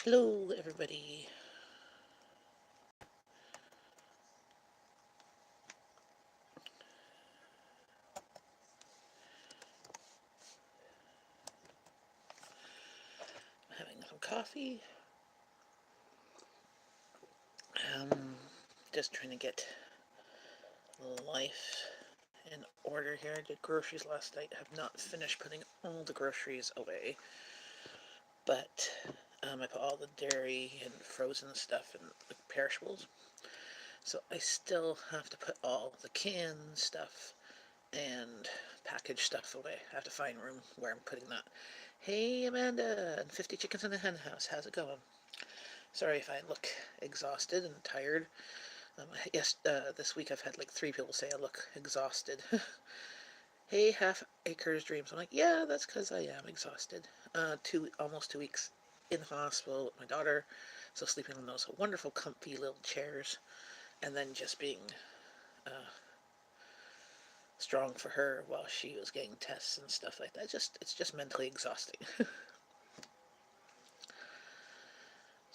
Hello, everybody. Having some coffee. Um, just trying to get life in order here. I did groceries last night. Have not finished putting all the groceries away, but I put all the dairy and frozen stuff and the perishables. So I still have to put all the canned stuff and packaged stuff away. I have to find room where I'm putting that. Hey, Amanda, and 50 chickens in the hen house. How's it going? Sorry if I look exhausted and tired. Yes, this week I've had like 3 people say I look exhausted. Hey, half acres dreams. I'm like, yeah, that's because I am exhausted. Almost 2 weeks in hospital with my daughter, so sleeping on those wonderful, comfy little chairs, and then just being uh, strong for her while she was getting tests and stuff like that. It's just mentally exhausting.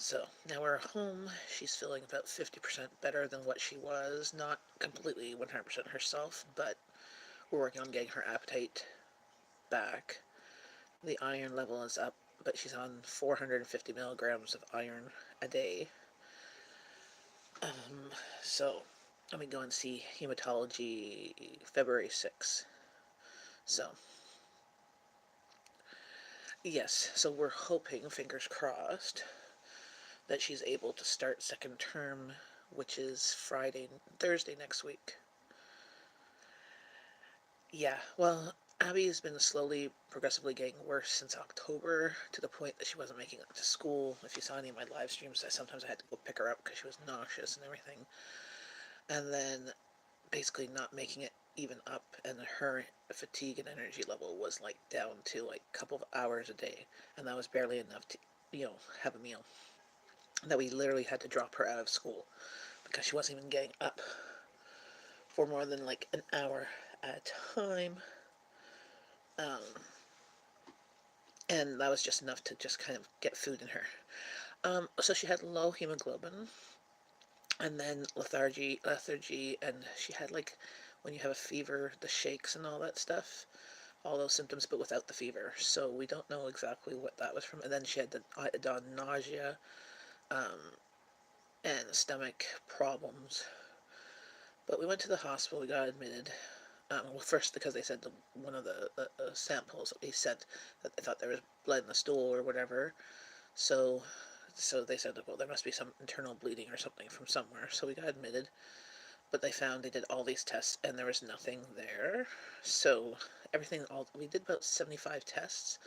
So now we're home. She's feeling about 50% better than what she was. Not completely 100% herself, but we're working on getting her appetite back. The iron level is up, but she's on 450 milligrams of iron a day. Um, so I'm going to go and see hematology February 6th. So, yes, so we're hoping, fingers crossed, that she's able to start second term, which is Thursday next week. Yeah, well, Abby's been slowly, progressively getting worse since October, to the point that she wasn't making it to school. If you saw any of my live streams, sometimes I had to go pick her up because she was nauseous and everything. And then basically not making it even up, and her fatigue and energy level was like down to like a couple of hours a day, and that was barely enough to, have a meal. That we literally had to drop her out of school because she wasn't even getting up for more than like an hour at a time. Um, and that was just enough to just kind of get food in her. So she had low hemoglobin, and then lethargy, and she had like when you have a fever, the shakes and all that stuff, all those symptoms, but without the fever. So we don't know exactly what that was from. And then she had the nausea, um, and stomach problems. But we went to the hospital. We got admitted. Well, first because they said one of the samples that we sent, that they thought there was blood in the stool or whatever. So they said, well, there must be some internal bleeding or something from somewhere. So we got admitted, but they did all these tests and there was nothing there. So we did about 75 tests.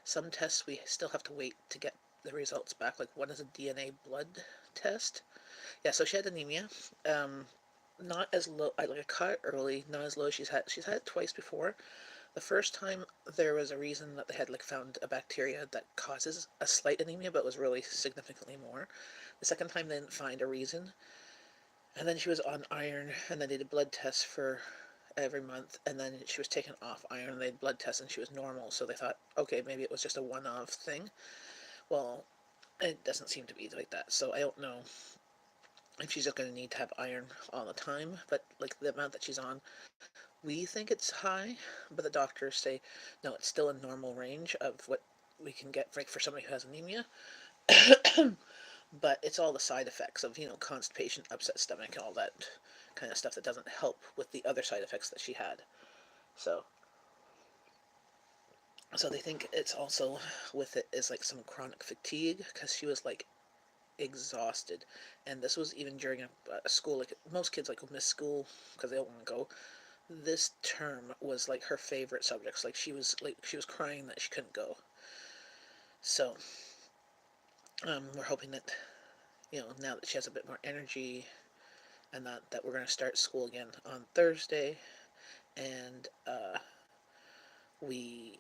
Some tests we still have to wait to get the results back. Like one is a DNA blood test. Yeah, so she had anemia. Um, not as low. I caught it early. Not as low as She's had it twice before. The first time there was a reason that they had like found a bacteria that causes a slight anemia, but was really significantly more. The second time they didn't find a reason, and then she was on iron, and then they did blood tests for every month, and then she was taken off iron. They did blood tests, and she was normal. So they thought, okay, maybe it was just a one-off thing. Well, it doesn't seem to be like that. So I don't know if she's just going to need to have iron all the time. But like the amount that she's on, we think it's high, but the doctors say no, it's still in normal range of what we can get for somebody who has anemia. But it's all the side effects of constipation, upset stomach, and all that kind of stuff that doesn't help with the other side effects that she had. So they think it's also with it is like some chronic fatigue because she was like exhausted, and this was even during a school, like most kids like miss school because they don't want to go. This term was like her favorite subjects. She was crying that she couldn't go. So we're hoping that now that she has a bit more energy, and that we're going to start school again on Thursday, and we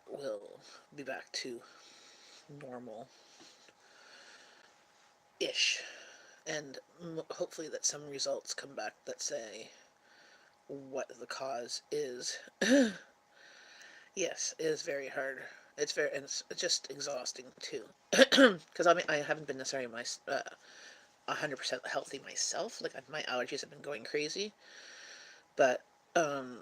will be back to normal ish, and hopefully that some results come back that say what the cause is. Yes, it is very hard. It's very, and it's just exhausting too. Because I mean, I haven't been necessarily 100% healthy myself. Like my allergies have been going crazy, but um,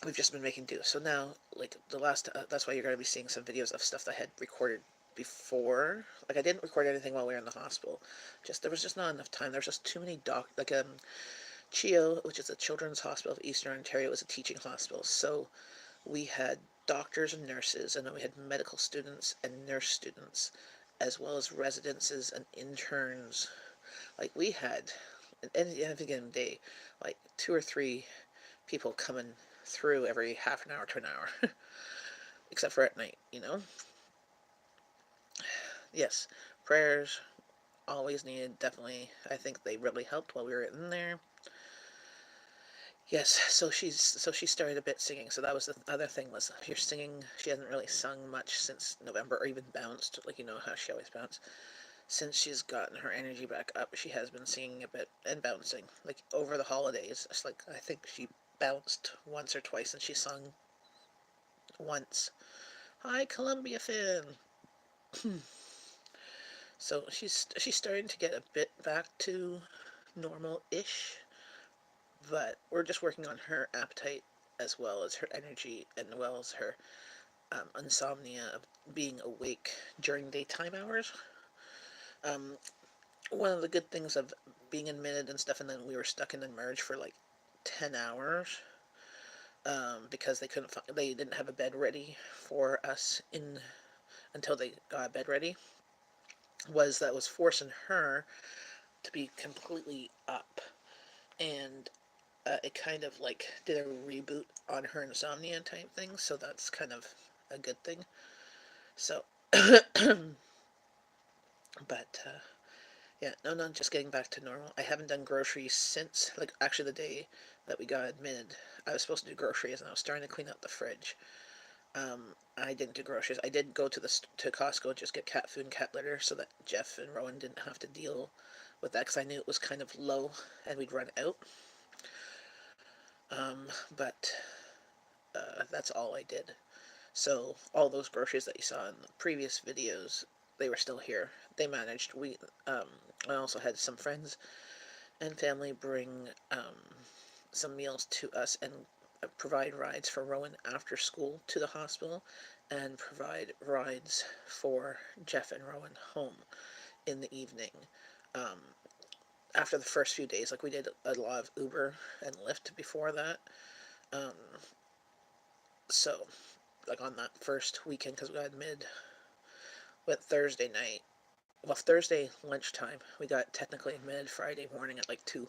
we've just been making do. So now, like the last, that's why you're going to be seeing some videos of stuff that I had recorded before. Like I didn't record anything while we were in the hospital. Just there was just not enough time. There was just too many CHEO, which is the Children's Hospital of Eastern Ontario, is a teaching hospital. So we had doctors and nurses, and then we had medical students and nurse students, as well as residences and interns. Like we had, at any given day, like 2 or 3 people coming through every half an hour to an hour, except for at night, you know? Yes, prayers always needed, definitely. I think they really helped while we were in there. Yes, so she started a bit singing. So that was the other thing, was if you're singing, she hasn't really sung much since November, or even bounced, like you know how she always bounced. Since she's gotten her energy back up, she has been singing a bit and bouncing. Like over the holidays, it's like I think she bounced once or twice, and she sung once. Hi, Columbia Finn. So she's starting to get a bit back to normal-ish, but we're just working on her appetite as well as her energy and well as her insomnia of being awake during daytime hours. Um, One of the good things of being admitted and stuff, and then we were stuck in the merge for like 10 hours because they didn't have a bed ready for us in until they got a bed ready. That was forcing her to be completely up, and it kind of like did a reboot on her insomnia type thing. So that's kind of a good thing. So, but yeah, no, just getting back to normal. I haven't done groceries since, like, actually the day that we got admitted. I was supposed to do groceries, and I was starting to clean out the fridge. I didn't do groceries. I did go to Costco and just get cat food and cat litter so that Jeff and Rowan didn't have to deal with that, because I knew it was kind of low and we'd run out. But that's all I did. So all those groceries that you saw in the previous videos, they were still here. They managed. I also had some friends and family bring some meals to us and provide rides for Rowan after school to the hospital, and provide rides for Jeff and Rowan home in the evening. Um, After the first few days, like we did a lot of Uber and Lyft before that. Um, so, like on that first weekend, because we got went Thursday night. Well, Thursday lunchtime. We got technically admitted Friday morning at like 2.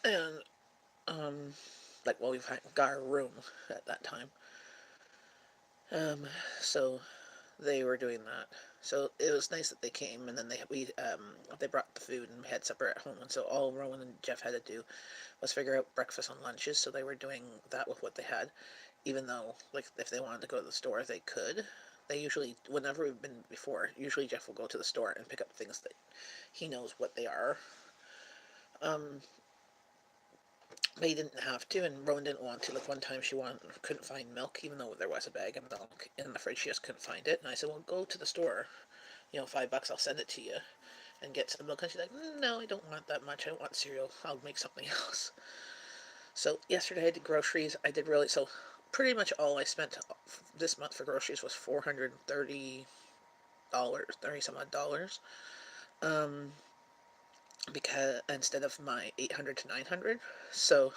And like, well, we've got our room at that time. Um, so they were doing that. So it was nice that they came, and then they brought the food, and we had supper at home. And so all Rowan and Jeff had to do was figure out breakfast and lunches. So they were doing that with what they had, even though, like, if they wanted to go to the store, they could. They usually, whenever we've been before, usually Jeff will go to the store and pick up things that he knows what they are. Um, but he didn't have to, and Rowan didn't want to. Like one time, couldn't find milk, even though there was a bag of milk in the fridge. She just couldn't find it, and I said, "Well, go to the store. You know, $5, I'll send it to you, and get some milk." And she's like, "No, I don't want that much. I want cereal. I'll make something else." So yesterday I did groceries. I did really so. Pretty much all I spent this month for groceries was $430, 30 some odd dollars. Um, because instead of my 800 to 900. So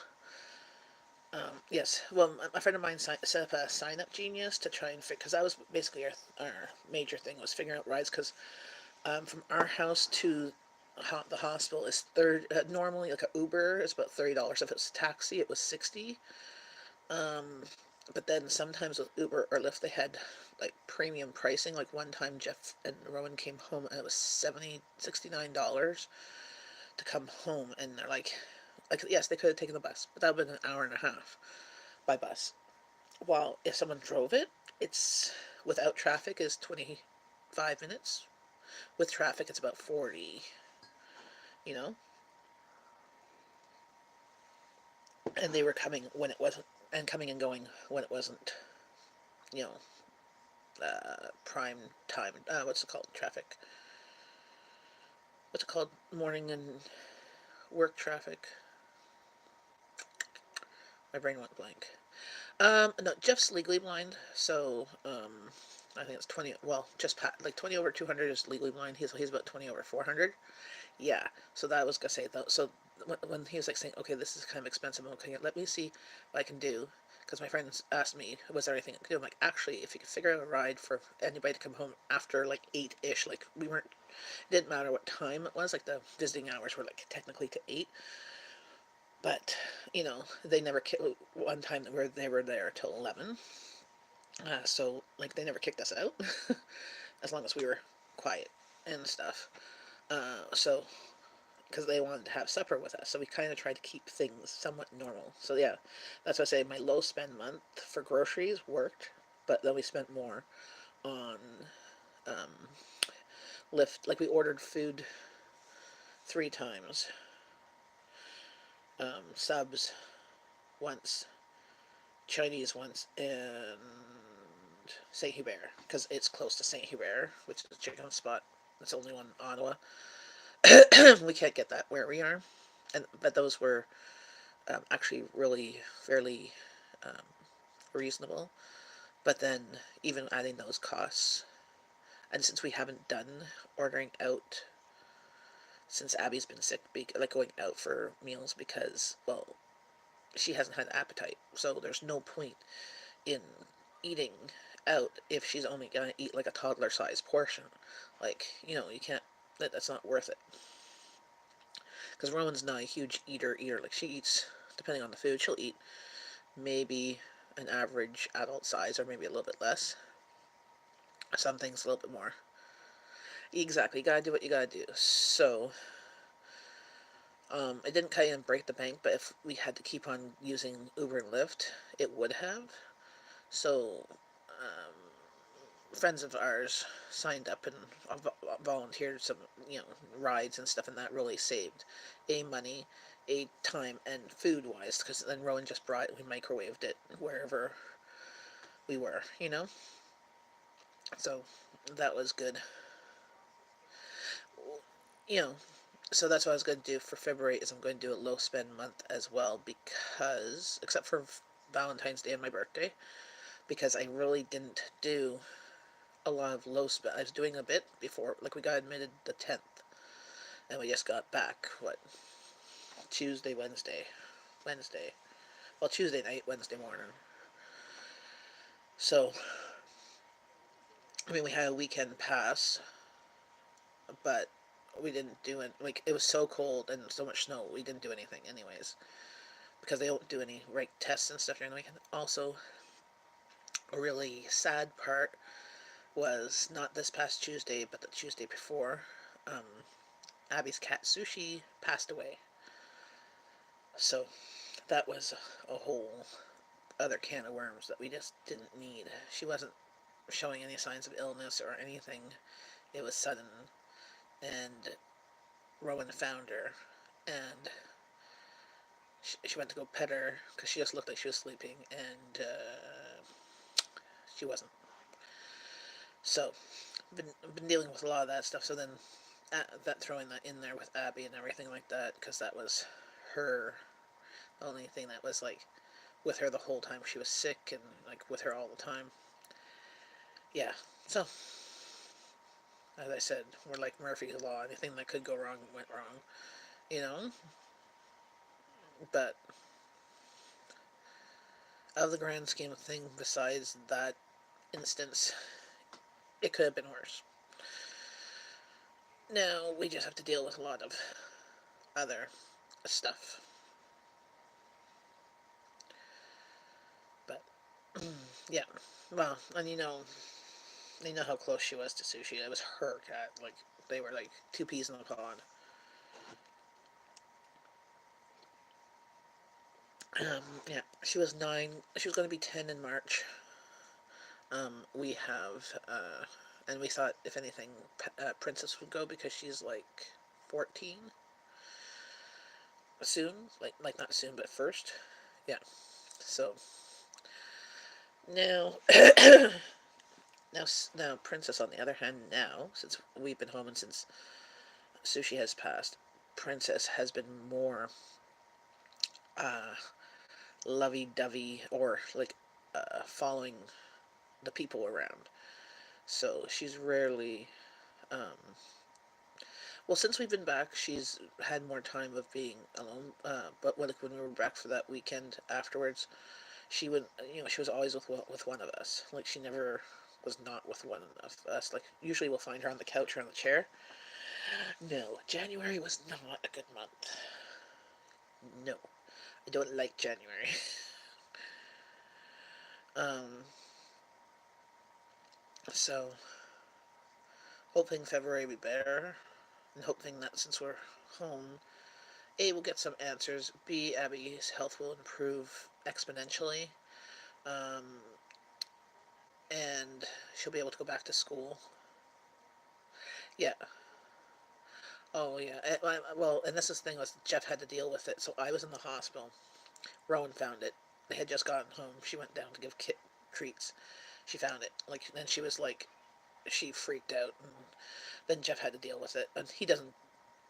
yes, well, a friend of mine set up a sign up Genius to try and because that was basically our major thing, was figuring out rides, because from our house to the hospital is normally like a Uber is about $30. If it's a taxi, it was 60. Um, but then sometimes with Uber or Lyft, they had like premium pricing. Like one time, Jeff and Rowan came home and it was $69 to come home, and they're like yes, they could have taken the bus, but that would have been an hour and a half by bus. While if someone drove it, it's without traffic is 25 minutes. With traffic, it's about 40. You know, and they were coming when it wasn't, and coming and going when it wasn't. You know, prime time. What's it called? Traffic. What's it called? Morning and work traffic. My brain went blank. No, Jeff's legally blind, so I think it's 20. Well, just like 20 over 200 is legally blind. He's about 20 over 400. Yeah. So that was gonna say though. So when he was like saying, okay, this is kind of expensive. Okay, let me see what I can do. Because my friends asked me, was there anything I could do? I'm like, actually, if you could figure out a ride for anybody to come home after like 8-ish, like we weren't, it didn't matter what time it was, like the visiting hours were like technically to 8, but they never one time where they were there till 11, so like they never kicked us out as long as we were quiet and stuff. So because they wanted to have supper with us, so we kind of tried to keep things somewhat normal. So yeah, that's why I say my low spend month for groceries worked, but then we spent more on um, Lyft. Like we ordered food 3 times, subs once, Chinese once, and Saint Hubert, because it's close to Saint Hubert, which is a chicken spot. It's the only one in Ottawa. We can't get that where we are, but those were actually really fairly um, reasonable. But then even adding those costs, and since we haven't done ordering out since Abby's been sick, like going out for meals because, well, she hasn't had appetite, so there's no point in eating out if she's only gonna eat like a toddler sized portion. Like, you can't, that's not worth it. Because Rowan's not a huge eater. Like, she eats, depending on the food, she'll eat maybe an average adult size or maybe a little bit less. Some things a little bit more. Exactly, you gotta do what you gotta do. So, it didn't kind of break the bank, but if we had to keep on using Uber and Lyft, it would have. So, friends of ours signed up and volunteered some, rides and stuff, and that really saved money, time, and food wise. Because then Rowan just we microwaved it wherever we were. So that was good. You know, so that's what I was going to do for February. Is I'm going to do a low spend month as well, because except for Valentine's Day and my birthday, because I really didn't do a lot of low spend. I was doing a bit before, like we got admitted the 10th, and we just got back Tuesday, Wednesday. Well, Tuesday night, Wednesday morning. So I mean, we had a weekend pass, but we didn't do it. Like, it was so cold and so much snow, we didn't do anything anyways, because they don't do any tests and stuff during the weekend. Also, a really sad part was not this past Tuesday, but the Tuesday before. Um, Abby's cat Sushi passed away. So that was a whole other can of worms that we just didn't need. She wasn't showing any signs of illness or anything. It was sudden, and Rowan found her, and she went to go pet her because she just looked like she was sleeping, and she wasn't. So, been dealing with a lot of that stuff. So then, that throwing that in there with Abby and everything like that, because that was her the only thing that was like with her the whole time she was sick, and like with her all the time. Yeah. So, as I said, we're like Murphy's Law. Anything that could go wrong went wrong. You know. But out of the grand scheme of things, besides that instance, it could have been worse. Now we just have to deal with a lot of other stuff. But yeah, well, and how close she was to Sushi. It was her cat. Like, they were like two peas in a pod. Yeah, she was 9. She was going to be 10 in March. We have, and we thought if anything, Princess would go because she's like 14 soon. Like not soon, but first. Yeah. So now Now, Princess, on the other hand, now since we've been home and since Sushi has passed, Princess has been more uh, lovey-dovey, or like following the people around. So she's rarely. Um, well, since we've been back, she's had more time of being alone. But when we were back for that weekend afterwards, she would, she was always with one of us. Like she never was not with one of us. Like usually we'll find her on the couch or on the chair. No, January was not a good month. No, I don't like January. um, so hoping February will be better, and hoping that since we're home, A, we'll get some answers. B, Abby's health will improve exponentially. Um, and she'll be able to go back to school. Yeah. Oh, yeah. Well, and this is the thing was Jeff had to deal with it. So I was in the hospital. Rowan found it. They had just gotten home. She went down to give Kit treats. She found it. Like, then she was like, she freaked out. And then Jeff had to deal with it. And he doesn't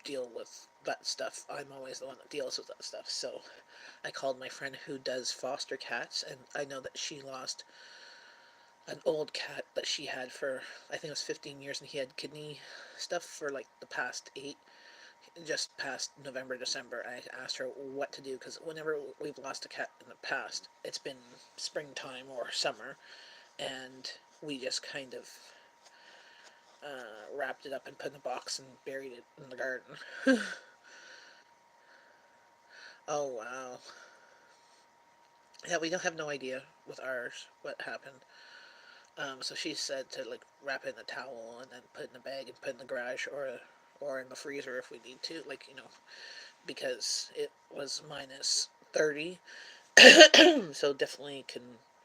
deal with that stuff. I'm always the one that deals with that stuff. So I called my friend who does foster cats, and I know that she lost an old cat that she had for, I think it was 15 years, and he had kidney stuff for like the past 8, just past November, December. I asked her what to do because whenever we've lost a cat in the past, it's been springtime or summer, and we just kind of wrapped it up and put in a box and buried it in the garden. Oh, wow. Yeah, we don't have no idea with ours what happened. So she said to like wrap it in a towel and then put it in a bag and put it in the garage or in the freezer if we need to, like because it was minus 30, so definitely can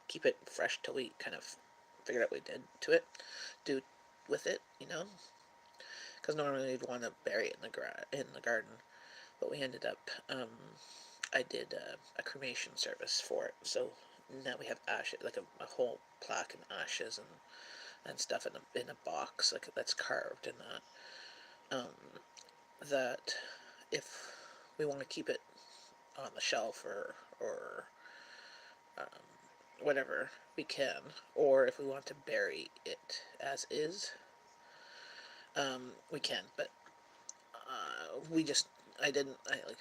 keep it fresh till we kind of figure out what we did to it, do with it. Because normally we'd want to bury it in the garden, but we ended up I did a cremation service for it, so now we have ashes, like a whole plaque and ashes and stuff in a box like that's carved in that if we want to keep it on the shelf or um, whatever we can, or if we want to bury it as is, we can. But we just I didn't I like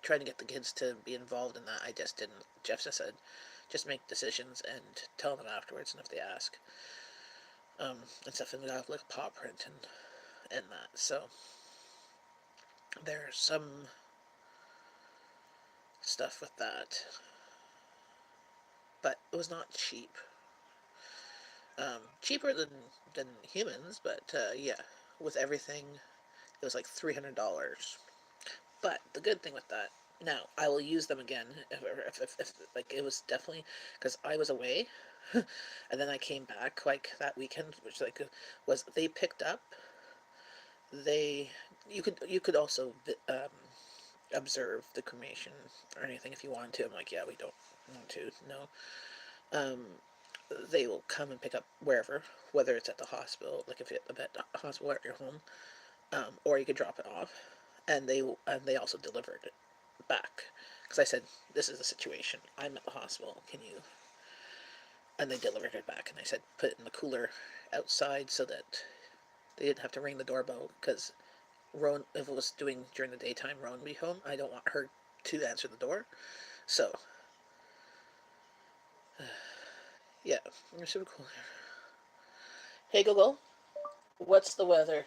trying to get the kids to be involved in that. I just didn't. Jeff just said, just make decisions and tell them afterwards, and if they ask, and stuff, and we got like a paw print and that. So there's some stuff with that, but it was not cheap. Cheaper than humans, but yeah, with everything, it was like $300. But the good thing with that, now I will use them again if like it was definitely because I was away, and then I came back like that weekend, which like was they picked up they you could also observe the cremation or anything if you wanted to. I'm like, yeah, we don't want to, no. Um, they will come and pick up wherever, whether it's at the hospital, like if you're at the hospital or at your home, or you could drop it off, and they also delivered it back because I said this is the situation. I'm at the hospital. Can you? And they delivered it back, and I said put it in the cooler outside so that they didn't have to ring the doorbell because Rowan, if it was doing during the daytime, Rowan would be home. I don't want her to answer the door, so yeah, it's super cool. Hey Google, what's the weather?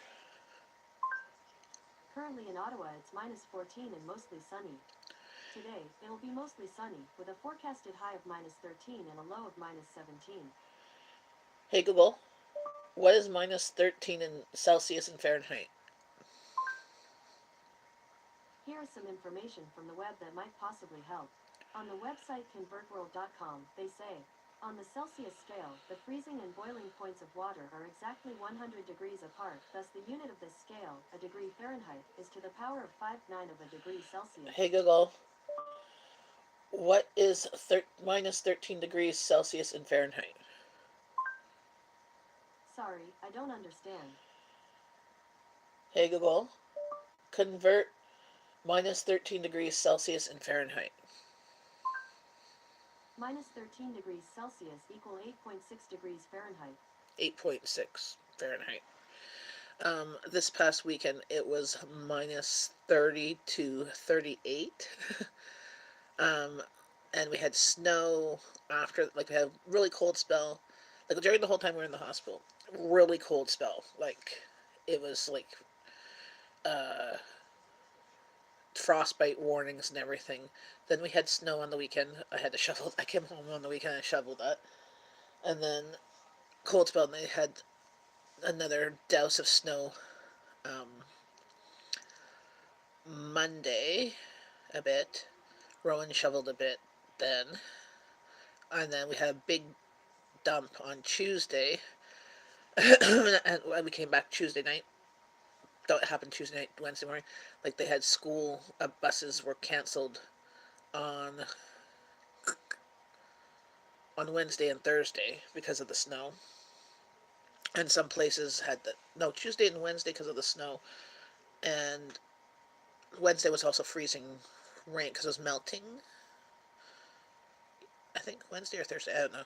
Currently in Ottawa, it's minus 14 and mostly sunny. Today, it'll be mostly sunny, with a forecasted high of minus 13 and a low of minus 17. Hey Google, what is minus 13 in Celsius and Fahrenheit? Here is some information from the web that might possibly help. On the website convertworld.com, they say, on the Celsius scale, the freezing and boiling points of water are exactly 100 degrees apart, thus the unit of this scale, a degree Fahrenheit, is to the power of 5/9 of a degree Celsius. Hey Google, what is minus 13 degrees Celsius in Fahrenheit? Sorry, I don't understand. Hey Google, convert minus 13 degrees Celsius in Fahrenheit. Minus 13 degrees Celsius equal 8.6 degrees Fahrenheit. 8.6 Fahrenheit. This past weekend it was minus 30 to 38. um, and we had snow after, like, we had a really cold spell. Like, during the whole time we were in the hospital, really cold spell. Like, it was like uh, frostbite warnings and everything. Then we had snow on the weekend. I had to shovel. I came home on the weekend and shoveled that. And then cold spell, and they had another douse of snow um, Monday a bit. Rowan shoveled a bit then. And then we had a big dump on Tuesday. And we came back Tuesday night. That happened Tuesday night, Wednesday morning. Like, they had school buses were canceled on Wednesday and Thursday because of the snow. And some places had the no Tuesday and Wednesday because of the snow, and Wednesday was also freezing rain because it was melting. I think Wednesday or Thursday, I don't know.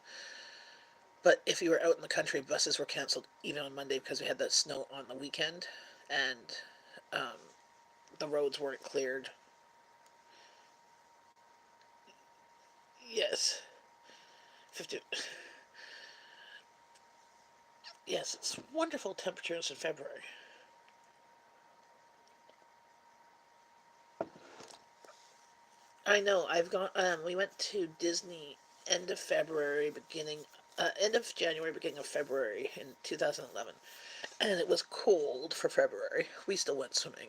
But if you were out in the country, buses were canceled even on Monday because we had the snow on the weekend, and um, the roads weren't cleared. Yes, 50. Yes, it's wonderful temperatures in February. I know. I've gone. We went to Disney end of February, end of January, beginning of February in 2011, and it was cold for February. We still went swimming,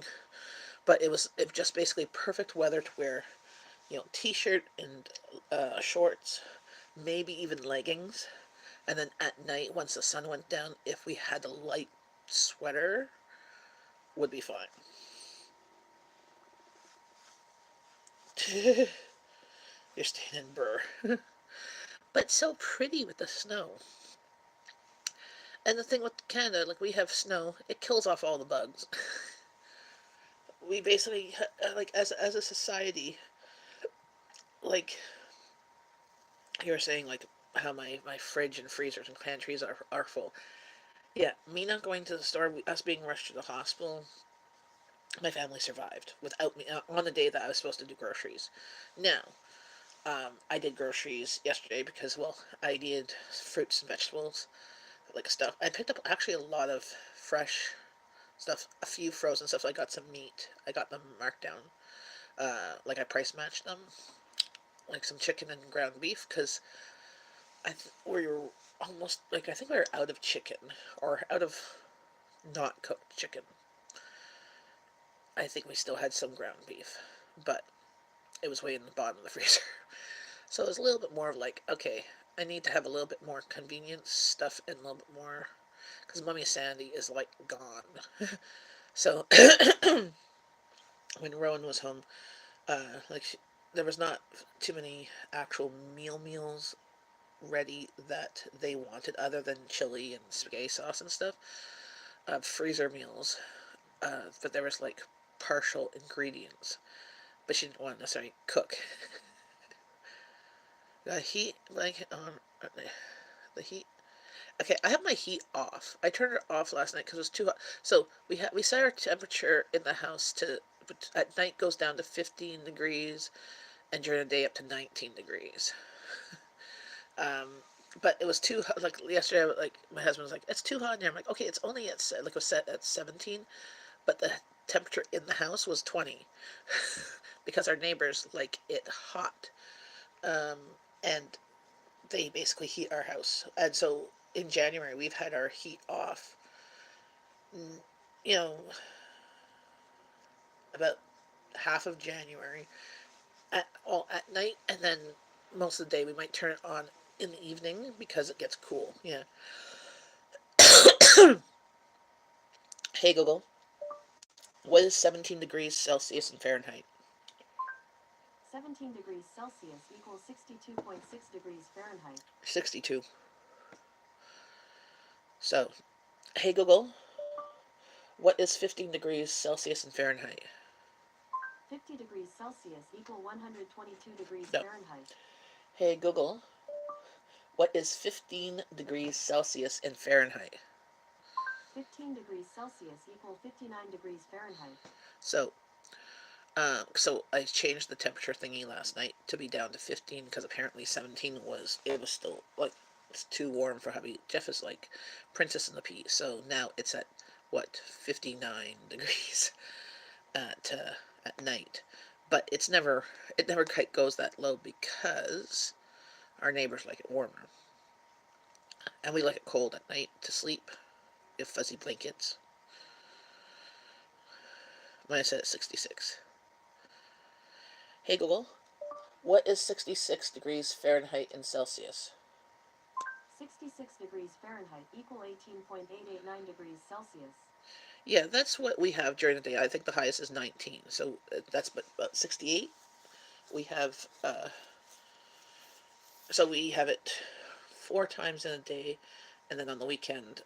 but it just basically perfect weather to wear, t-shirt and shorts, maybe even leggings, and then at night once the sun went down, if we had a light sweater, would be fine. You're staying in Burr, but so pretty with the snow. And the thing with Canada, like, we have snow, it kills off all the bugs. We basically, like, as a society, like you were saying, like, how my fridge and freezers and pantries are full. Yeah, me not going to the store, us being rushed to the hospital, my family survived without me on the day that I was supposed to do groceries. Now, I did groceries yesterday because, well, I needed fruits and vegetables, like, stuff. I picked up actually a lot of fresh stuff, a few frozen stuff. So I got some meat. I got them marked down. Like, I price matched them, like some chicken and ground beef, because we were almost, like, I think we were out of chicken, or out of not cooked chicken. I think we still had some ground beef, but it was way in the bottom of the freezer. So it was a little bit more of like, okay, I need to have a little bit more convenience stuff and a little bit more, because Mummy Sandy is, like, gone. So when Rowan was home, like, there was not too many actual meals ready that they wanted other than chili and spaghetti sauce and stuff. Freezer meals, but there was, like, partial ingredients, but she didn't want to necessarily cook. The heat, like, the heat. Okay, I have my heat off. I turned it off last night because it was too hot. So we set our temperature in the house to, at night goes down to 15 degrees, and during the day up to 19 degrees. Um, but it was too hot. Like, yesterday, like, my husband was like, "It's too hot in here." I'm like, "Okay, it's only like, it was set at 17, but the temperature in the house was 20, because our neighbors like it hot, and they basically heat our house. And so in January we've had our heat off, you know, about half of January at night, and then most of the day we might turn it on in the evening because it gets cool. Yeah. Hey Google, what is 17 degrees Celsius in Fahrenheit? 17 degrees Celsius equals 62.6 degrees Fahrenheit. 62. So Hey Google, what is 15 degrees Celsius in Fahrenheit? 50 degrees Celsius equal 122 degrees No. Fahrenheit. Hey Google, what is 15 degrees Celsius in Fahrenheit? 15 degrees Celsius equal 59 degrees Fahrenheit. So, so I changed the temperature thingy last night to be down to 15 because apparently 17 was still like it's too warm for hubby. Jeff is like Princess and the Pea, so now it's at what 59 degrees at night, but it never quite goes that low because our neighbors like it warmer, and we like it cold at night to sleep. If fuzzy blankets. Mine said at 66. Hey Google, what is 66 degrees Fahrenheit in Celsius? 66 degrees Fahrenheit equal 18.889 degrees Celsius. Yeah, that's what we have during the day. I think the highest is 19, so that's about 68. We have so we have it 4 times in a day, and then on the weekend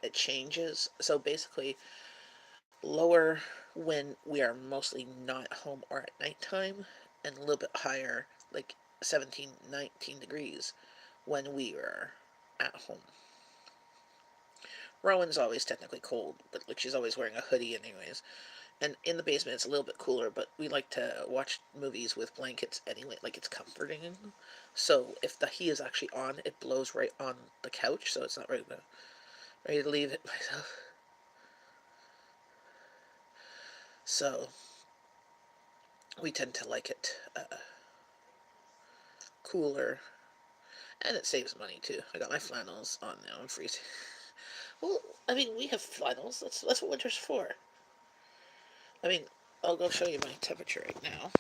it changes. So basically, lower when we are mostly not at home or at nighttime, and a little bit higher, like 17, 19 degrees when we are at home. Rowan's always technically cold, but like she's always wearing a hoodie anyways. And in the basement it's a little bit cooler, but we like to watch movies with blankets anyway, like it's comforting. So if the heat is actually on, it blows right on the couch, so it's not ready to leave it myself. So we tend to like it cooler, and it saves money too. I got my flannels on now. I'm freezing. Well, I mean, we have flannels. That's what winter's for. I mean, I'll go show you my temperature right now.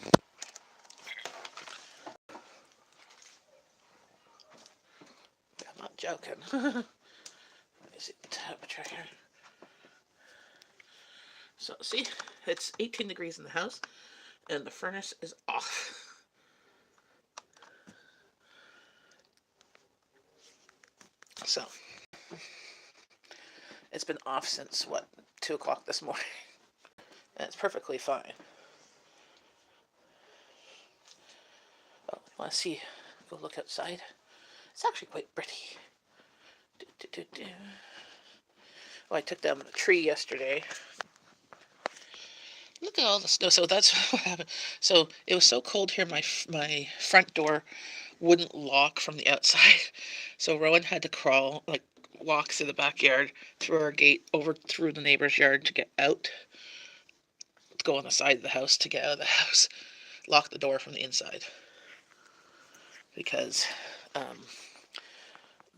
I'm not joking. Let me see the temperature here. So, see, it's 18 degrees in the house, and the furnace is off. So, it's been off since, what, 2 o'clock this morning. And it's perfectly fine. Oh, want to see? Go look outside. It's actually quite pretty. Do, do, do, do. Oh, I took down the tree yesterday. Look at all the snow. So that's what happened. So it was so cold here, my front door wouldn't lock from the outside. So Rowan had to crawl, like walk through the backyard, through our gate, over through the neighbor's yard to get out, to go on the side of the house to get out of the house, lock the door from the inside. Because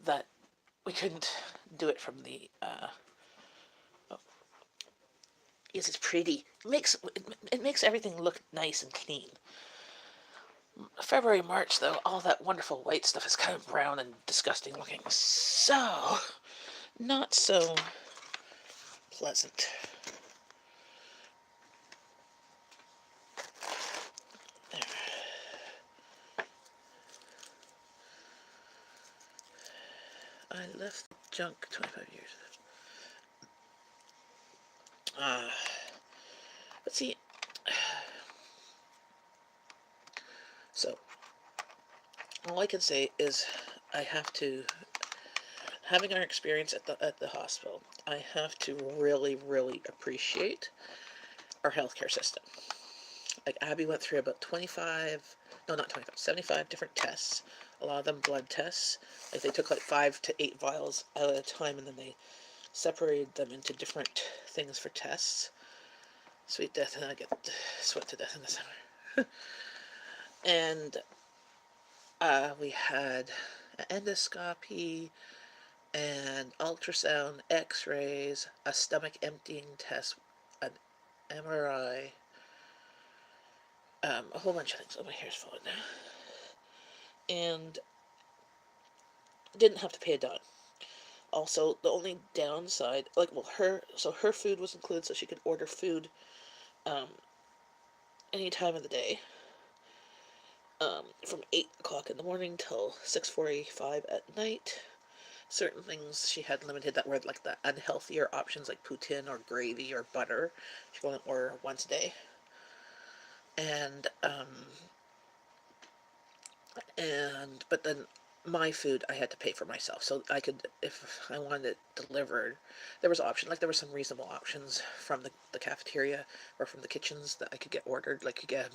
that we couldn't do it from the oh, yes, it's pretty. It makes everything look nice and clean. February, March, though, all that wonderful white stuff is kind of brown and disgusting looking. So, not so pleasant. There. I left junk 25 years ago. But see, so, all I can say is I have to, having our experience at the hospital, I have to really, really appreciate our healthcare system. Like Abby went through about 25, no, not 25, 75 different tests. A lot of them blood tests. Like they took like 5 to 8 vials at a time, and then they separated them into different things for tests. Sweet death, and I get sweat to death in the summer. And we had an endoscopy and ultrasound, x-rays, a stomach emptying test, an MRI, a whole bunch of things. Oh, my hair's falling now. And didn't have to pay a dime. Also, the only downside, like, well, her food was included, so she could order food um, any time of the day, from 8 o'clock in the morning till 6:45 at night. certain things she had limited that were like the unhealthier options, like poutine or gravy or butter. She could only order once a day. And but then my food I had to pay for myself, so I could, if I wanted it delivered, there was option, like there were some reasonable options from the cafeteria or from the kitchens that I could get ordered, like you get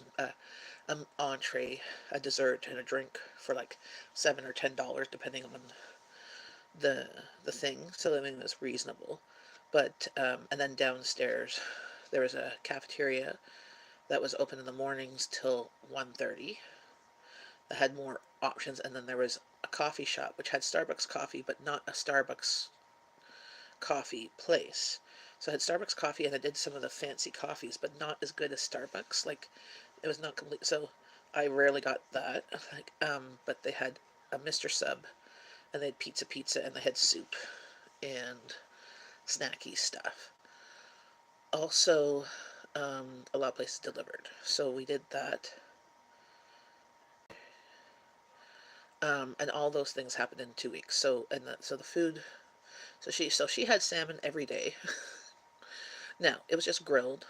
an entree, a dessert, and a drink for like $7 or $10 depending on the the thing, so I mean it was reasonable. But and then downstairs there was a cafeteria that was open in the mornings till 1:30 that had more options, and then there was a coffee shop which had Starbucks coffee, but not a Starbucks coffee place. So I had Starbucks coffee, and I did some of the fancy coffees, but not as good as Starbucks. Like it was not complete. So I rarely got that. Like, but they had a Mr. Sub, and they had pizza, and they had soup and snacky stuff. Also, a lot of places delivered, so we did that. And all those things happened in 2 weeks. So the food. So she had salmon every day. Now it was just grilled,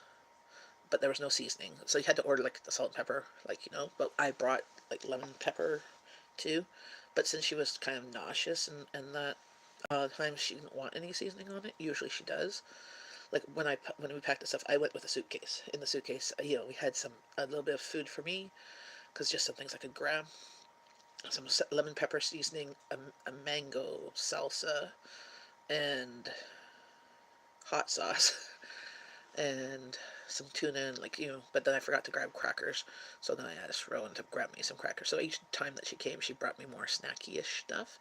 but there was no seasoning. So you had to order like the salt and pepper, like you know. But I brought like lemon pepper too. But since she was kind of nauseous and that times she didn't want any seasoning on it. Usually she does. Like when we packed the stuff, I went with a suitcase. In the suitcase, we had a little bit of food for me, because just some things I could grab. Some lemon pepper seasoning, a mango salsa, and hot sauce, and some tuna, and but then I forgot to grab crackers, so then I asked Rowan to grab me some crackers. So each time that she came, she brought me more snacky-ish stuff,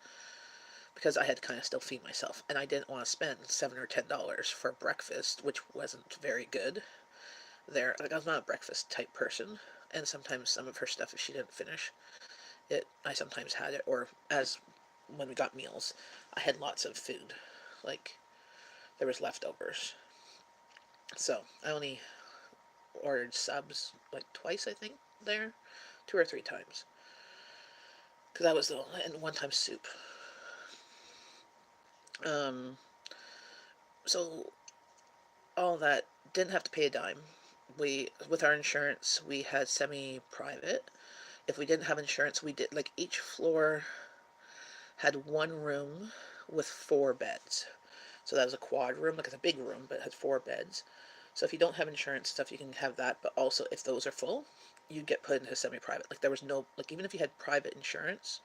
because I had to kind of still feed myself, and I didn't want to spend $7 or $10 for breakfast, which wasn't very good there. Like, I was not a breakfast type person, and sometimes some of her stuff, if she didn't finish it, I sometimes had it, or as when we got meals, I had lots of food, like there was leftovers. So I only ordered subs like twice, I think, there, 2 or 3 times, because that was and one time soup. Um, so all that, didn't have to pay a dime. We, with our insurance, we had semi-private. If we didn't have insurance, we did, like, each floor had one room with 4 beds. So that was a quad room, like it's a big room, but it has 4 beds. So if you don't have insurance stuff, you can have that. But also, if those are full, you get put into semi-private. Like there was no, like even if you had private insurance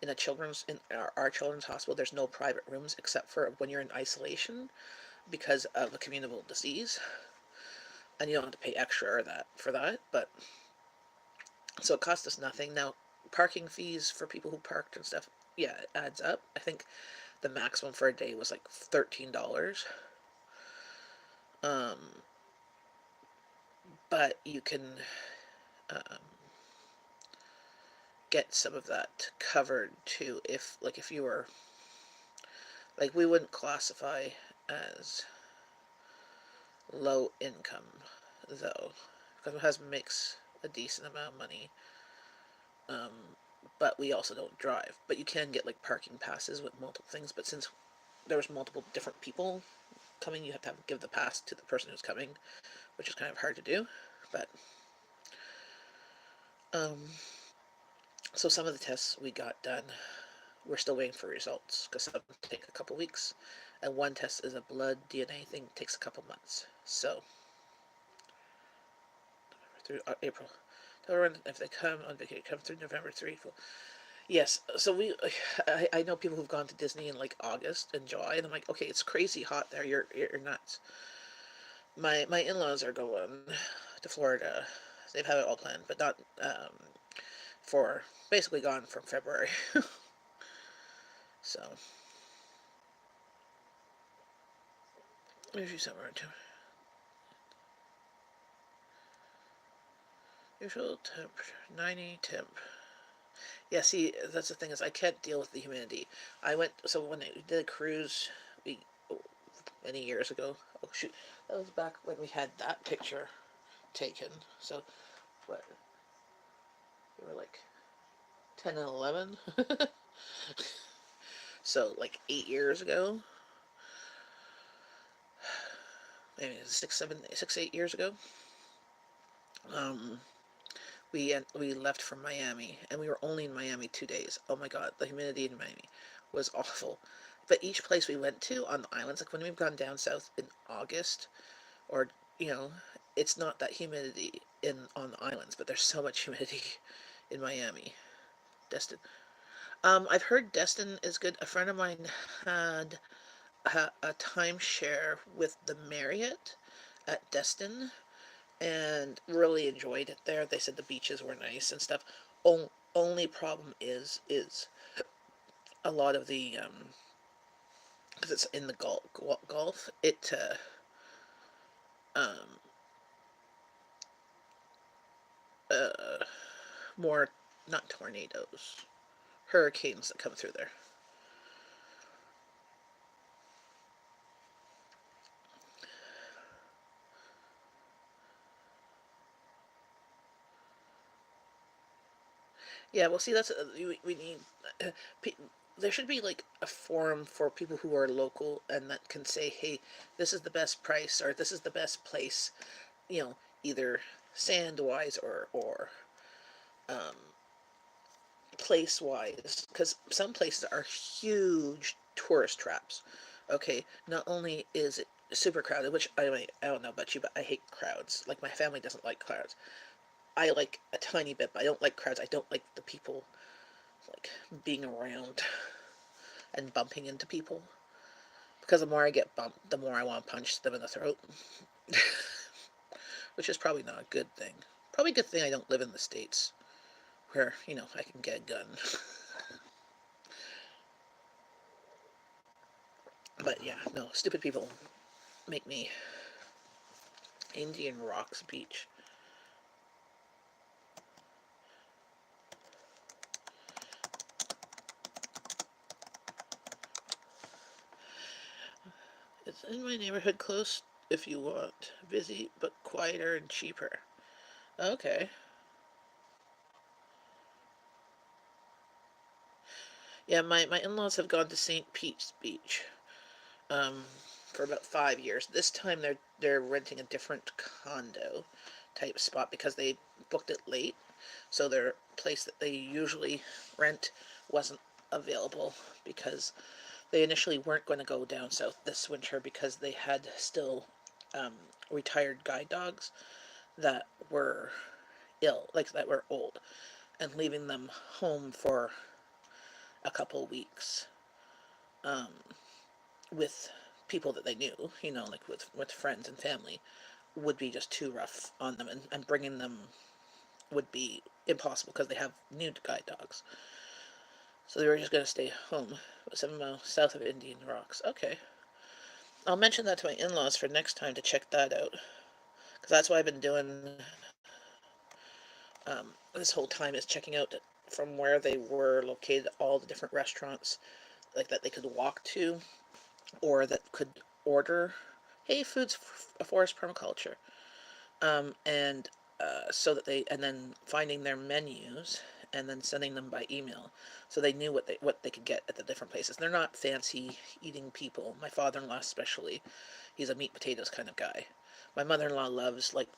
in our children's hospital, there's no private rooms except for when you're in isolation because of a communicable disease, and you don't have to pay extra or that for that. But so it cost us nothing. Now, parking fees for people who parked and stuff, yeah, it adds up. I think the maximum for a day was like $13. Um, but you can um, get some of that covered too, if you were, like, we wouldn't classify as low income though, because my husband makes a decent amount of money. Um, but we also don't drive. But you can get like parking passes with multiple things. But since there was multiple different people coming, you have to give the pass to the person who's coming, which is kind of hard to do. But um, so some of the tests we got done, we're still waiting for results, because some take a couple weeks, and one test is a blood DNA thing, takes a couple months. So through April, if they come on vacation, come through November 3. Yes, so I know people who've gone to Disney in like August and July, and I'm like, okay, it's crazy hot there. You're nuts. My in-laws are going to Florida. They've had it all planned, but not for basically gone from February. So usually somewhere into usual temperature 90 temp. Yeah, see, that's the thing, is I can't deal with the humidity. I went, so when I did a cruise, we many years ago. Oh shoot, that was back when we had that picture taken. So what? We were like 10 and 11. So like 8 years ago, maybe 8 years ago, um, we left from Miami, and we were only in Miami 2 days. Oh my God, the humidity in Miami was awful. But each place we went to on the islands, like when we've gone down south in August, or you know, it's not that humidity in on the islands, but there's so much humidity in Miami. Destin. I've heard Destin is good. A friend of mine had a timeshare with the Marriott at Destin and really enjoyed it there. They said the beaches were nice and stuff. Only problem is a lot of the because it's in the Gulf. It um uh more, not tornadoes, hurricanes that come through there. Yeah, well, see, that's we need. Uh, there should be like a forum for people who are local and that can say, "Hey, this is the best price," or "This is the best place." You know, either sand wise or um, place wise, because some places are huge tourist traps. Okay, not only is it super crowded, which I don't know about you, but I hate crowds. Like my family doesn't like crowds. I like a tiny bit, but I don't like crowds. I don't like the people like being around and bumping into people. Because the more I get bumped, the more I want to punch them in the throat. Which is probably not a good thing. Probably a good thing I don't live in the States where, I can get a gun. But yeah, no, stupid people make me. Indian Rocks Beach. It's in my neighborhood, close if you want. Busy, but quieter and cheaper. Okay. Yeah, my in-laws have gone to St. Pete's Beach um, for about 5 years. This time they're renting a different condo type spot because they booked it late. So their place that they usually rent wasn't available because they initially weren't going to go down south this winter because they had still um, retired guide dogs that were ill, like that were old, and leaving them home for a couple weeks um, with people that they knew, like with friends and family, would be just too rough on them, and bringing them would be impossible because they have new guide dogs. So they were just going to stay home, 7 miles south of Indian Rocks. Okay. I'll mention that to my in-laws for next time to check that out. Because that's what I've been doing this whole time, is checking out from where they were located all the different restaurants like that they could walk to or that could order. Hey, food's a forest permaculture. And so that they, and then finding their menus and then sending them by email, so they knew what they could get at the different places. They're not fancy eating people. My father-in-law especially, he's a meat potatoes kind of guy. My mother-in-law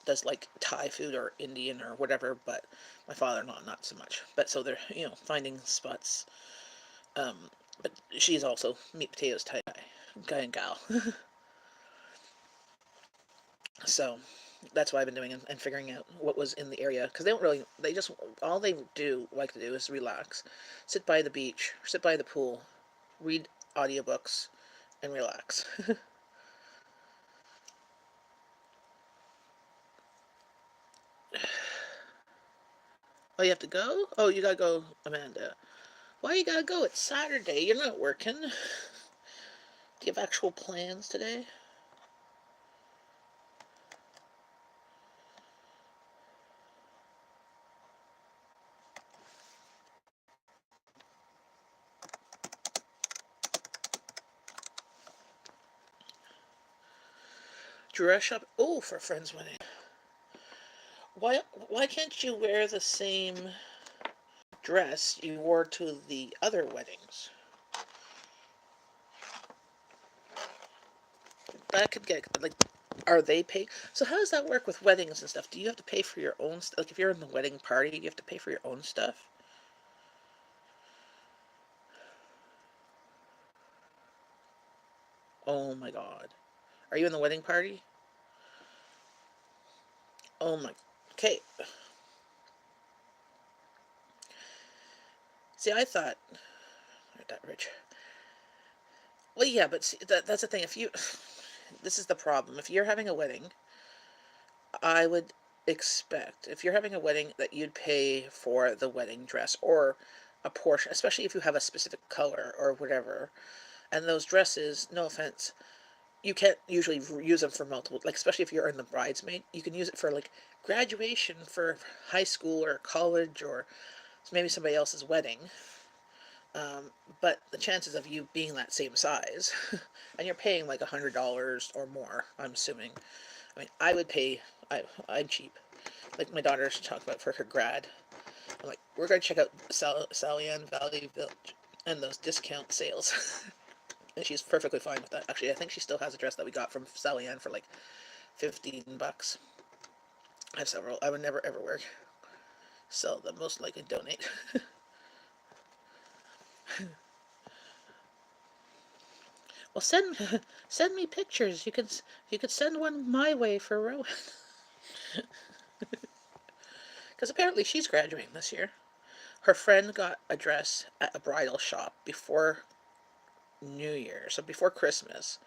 does like Thai food or Indian or whatever, but my father-in-law not so much. But so they're finding spots. Um, but she's also meat potatoes Thai guy and gal. So that's what I've been doing, and figuring out what was in the area, because they just, all they do like to do is relax, sit by the beach, sit by the pool, read audiobooks, and relax. Oh, you have to go? Oh, you gotta go, Amanda. Why you gotta go? It's Saturday. You're not working. Do you have actual plans today? Dress up? Oh, for a friend's wedding. Why can't you wear the same dress you wore to the other weddings? that could get like, are they paying? So how does that work with weddings and stuff? Do you have to pay for your own stuff? Like if you're in the wedding party, you have to pay for your own stuff? Oh my god. Are you in the wedding party? Oh my. Okay. See, I thought aren't that rich. Well, yeah, but see, that's the thing. If you, this is the problem. If you're having a wedding, I would expect if you're having a wedding that you'd pay for the wedding dress or a portion, especially if you have a specific color or whatever. And those dresses, no offense, you can't usually use them for multiple, like especially if you're in the bridesmaid, you can use it for like graduation for high school or college or maybe somebody else's wedding. Um, but the chances of you being that same size, and you're paying like $100 or more, I'm assuming. I mean, I would pay. I'm cheap. Like my daughter's talking about for her grad. I'm like, we're gonna check out Sally Ann Valley Village and those discount sales, and she's perfectly fine with that. Actually, I think she still has a dress that we got from Sally Ann for like $15. I have several. I would never ever wear. Sell them. Most likely donate. Well, send me pictures. You could send one my way for Rowan, because apparently she's graduating this year. Her friend got a dress at a bridal shop before New Year, so before Christmas.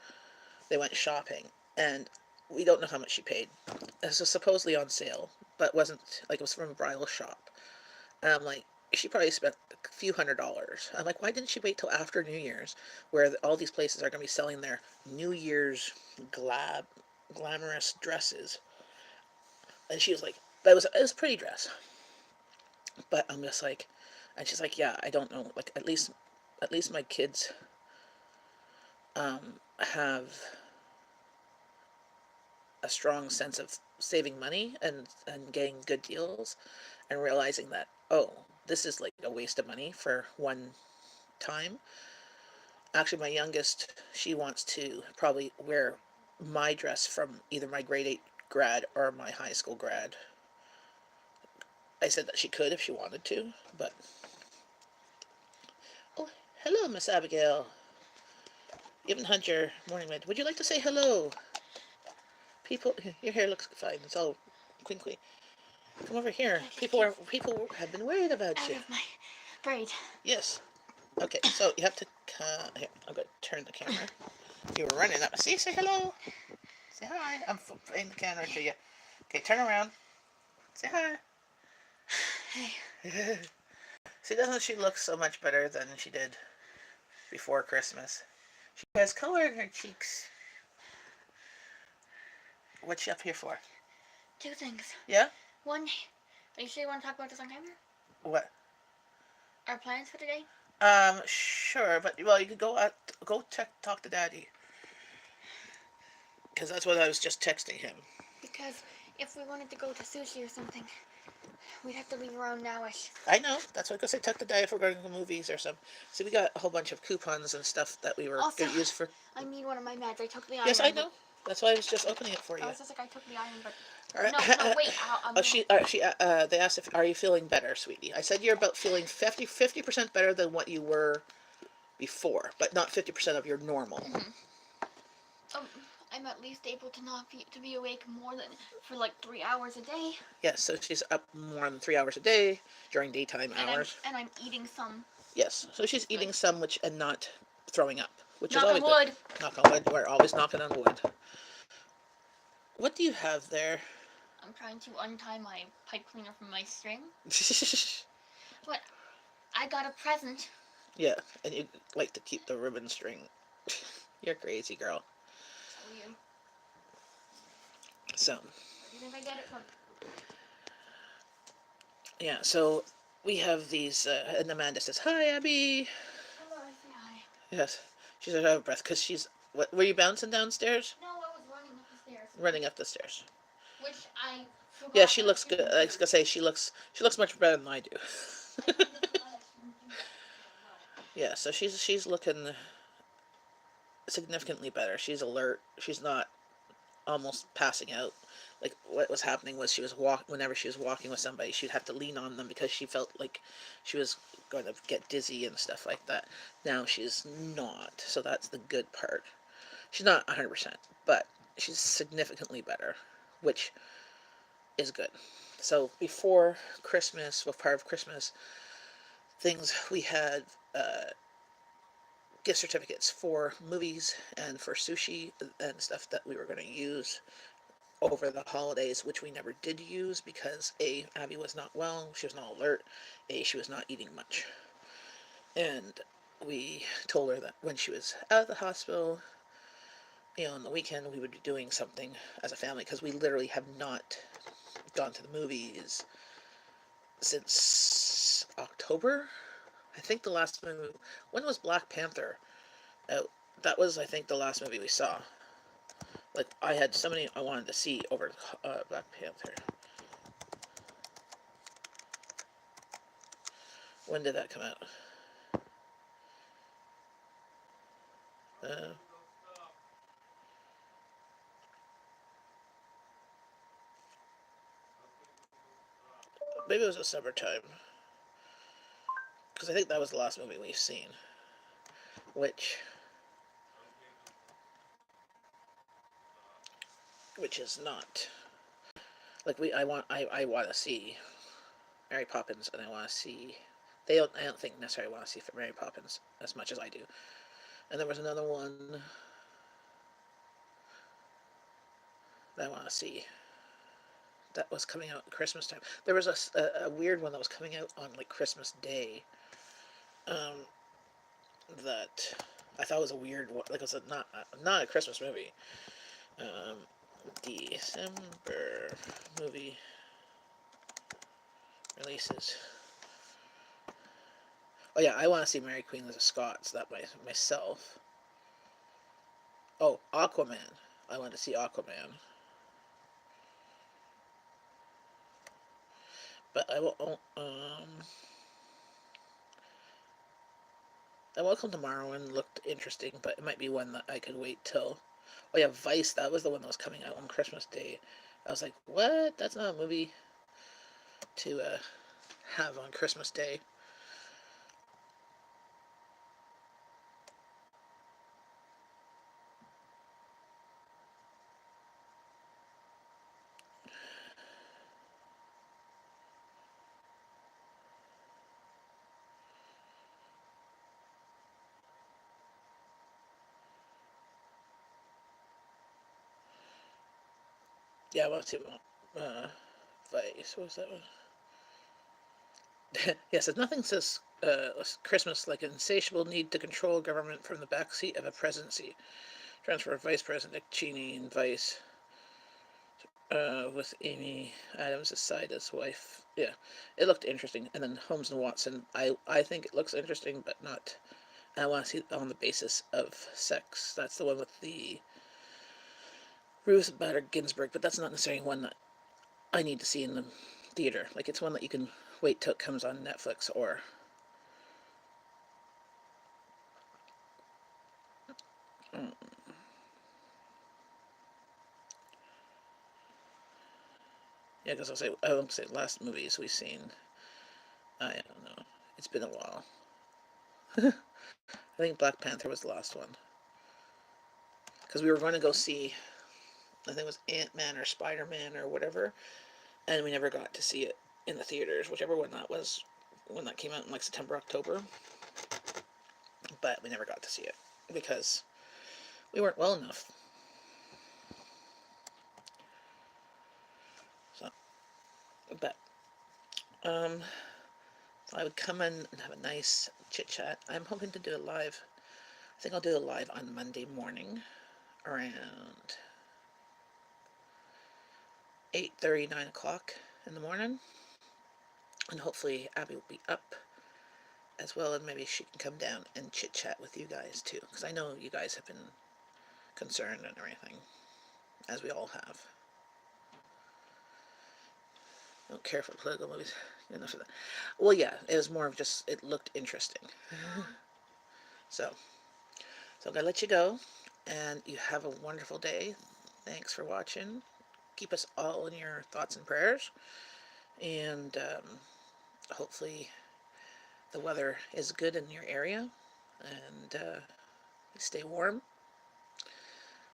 They went shopping, and we don't know how much she paid. This was supposedly on sale, but wasn't like it was from a bridal shop. And I'm like, she probably spent a few $100s. I'm like, why didn't she wait till after New Year's, where all these places are going to be selling their New Year's glamorous dresses? And she was like, that was it was a pretty dress, but I'm just like, and she's like, yeah, I don't know, like at least my kids have a strong sense of saving money and getting good deals and realizing that, oh, this is like a waste of money for one time. Actually, my youngest, she wants to probably wear my dress from either my grade 8 grad or my high school grad. I said that she could if she wanted to, but oh, hello, Miss Abigail. You haven't had your morning med. Would you like to say hello? People, your hair looks fine. It's all crinkly. Come over here. People have been worried about you. Out of my braid. Yes. Okay, so you have to. Here, I'm going to turn the camera. You were running up. See, say hello. Say hi. I'm playing the camera to you. Okay, turn around. Say hi. Hey. See, doesn't she look so much better than she did before Christmas? She has color in her cheeks. What's she up here for? Two things. Yeah? One, are you sure you want to talk about this on camera? What? Our plans for today? Sure, but well, you could go talk to Daddy, because that's what I was just texting him. Because if we wanted to go to sushi or something, we'd have to leave around nowish. I know. That's why I could say talk to Daddy if we're going to the movies or something. See, we got a whole bunch of coupons and stuff that we were Also, going to use for. I need one of my meds. I took the iron. Yes, I know. That's why I was just opening it for you. I was just like, I took the iron, but All right. no, wait. They asked if are you feeling better, sweetie? I said you're about feeling 50% better than what you were before, but not 50% of your normal. Mm-hmm. I'm at least able to be awake more than for like 3 hours a day. Yes, so she's up more than 3 hours a day during daytime hours. And I'm eating some. Yes, so she's eating some and not throwing up, which knock is always on wood. Good. Knock on wood. We're always knocking on wood. What do you have there? I'm trying to untie my pipe cleaner from my string. But I got a present. Yeah, and you like to keep the ribbon string. You're crazy, girl. So you. So. Where do you think I get it from? Yeah, so we have these, and Amanda says, hi, Abby. Hello, I say hi. Yes, she's out of breath because she's, what, were you bouncing downstairs? No, I was running up the stairs. Running up the stairs. Which I forgot. Yeah, she looks good. I was gonna say she looks much better than I do. Yeah, so she's looking significantly better. She's alert. She's not almost passing out. Like what was happening was she was whenever she was walking with somebody, she'd have to lean on them because she felt like she was going to get dizzy and stuff like that. Now she's not, so that's the good part. She's not 100%, but she's significantly better, which is good. So before Christmas, well, part of Christmas things, we had gift certificates for movies and for sushi and stuff that we were going to use over the holidays, which we never did use because A, Abby was not well, she was not alert, A, she was not eating much. And we told her that when she was out of the hospital, on the weekend, we would be doing something as a family because we literally have not gone to the movies since October. I think the last movie, when was Black Panther out? That was, I think, the last movie we saw. Like, I had so many I wanted to see over Black Panther. When did that come out? Uh, Maybe it was a summertime, because I think that was the last movie we've seen. Which is not like I want to see Mary Poppins, and I want to see. I don't think necessarily want to see Mary Poppins as much as I do. And there was another one that I want to see that was coming out at Christmas time. There was a weird one that was coming out on like Christmas Day. Um, that I thought was a weird one. Like it was not a Christmas movie. Um, December movie releases. Oh yeah, I want to see Mary Queen of the Scots. That myself. Oh, Aquaman. I want to see Aquaman. But I will. And Welcome Tomorrow one looked interesting, but it might be one that I could wait till. Oh yeah, Vice. That was the one that was coming out on Christmas Day. I was like, what? That's not a movie to have on Christmas Day. Yeah, I want to see Vice. What was that one? Yes, nothing says Christmas like an insatiable need to control government from the backseat of a presidency. Transfer of Vice President Dick Cheney and Vice with Amy Adams aside as wife. Yeah, it looked interesting. And then Holmes and Watson. I think it looks interesting, but not. I want to see it on the basis of sex. That's the one with the Ruth Bader Ginsburg, but that's not necessarily one that I need to see in the theater. Like it's one that you can wait till it comes on Netflix or. Mm, yeah, because I won't say last movies we've seen. I don't know. It's been a while. I think Black Panther was the last one because we were going to go see. I think it was Ant-Man or Spider-Man or whatever, and we never got to see it in the theaters, whichever one that was, when that came out in like September, October. But we never got to see it because we weren't well enough. So, but um, I would come in and have a nice chit chat. I'm hoping to do a live. I think I'll do a live on Monday morning around 8:30, 9 o'clock in the morning, and hopefully Abby will be up as well, and maybe she can come down and chit chat with you guys too, because I know you guys have been concerned and everything, as we all have. I don't care for political movies. Enough of that. Well, yeah, it was more of just it looked interesting. So, So I'm going to let you go, and you have a wonderful day. Thanks for watching. Keep us all in your thoughts and prayers, and hopefully the weather is good in your area, and stay warm.